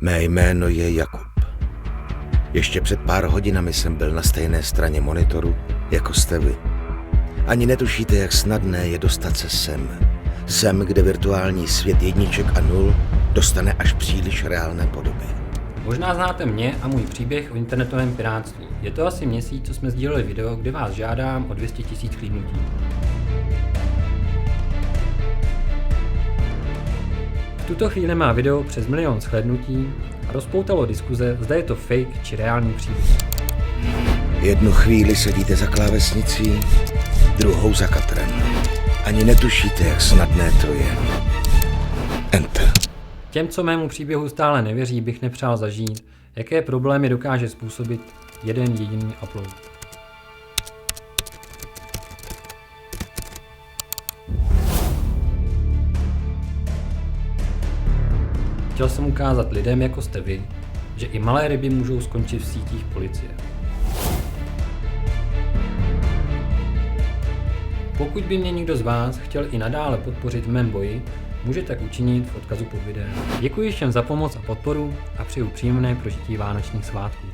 Mé jméno je Jakub. Ještě před pár hodinami jsem byl na stejné straně monitoru, jako jste vy. Ani netušíte, jak snadné je dostat se sem. Sem, kde virtuální svět jedniček a nul dostane až příliš reálné podoby. Možná znáte mě a můj příběh o internetovém pirátství. Je to asi měsíc, co jsme sdíleli video, kde vás žádám o 200 000 chlídnutí. V tuto chvíli má video přes 1 000 000 shlédnutí a rozpoutalo diskuze, zda je to fake či reálný příběh. Jednu chvíli sedíte za klávesnicí, druhou za katrem. Ani netušíte, jak snadné to je. Enter. Těm, co mému příběhu stále nevěří, bych nepřál zažít, jaké problémy dokáže způsobit jeden jediný upload. Chtěl jsem ukázat lidem, jako jste vy, že i malé ryby můžou skončit v sítích policie. Pokud by mě někdo z vás chtěl i nadále podpořit v mém boji, můžete tak učinit v odkazu pod videem. Děkuji všem za pomoc a podporu a přeju příjemné prožití vánočních svátků.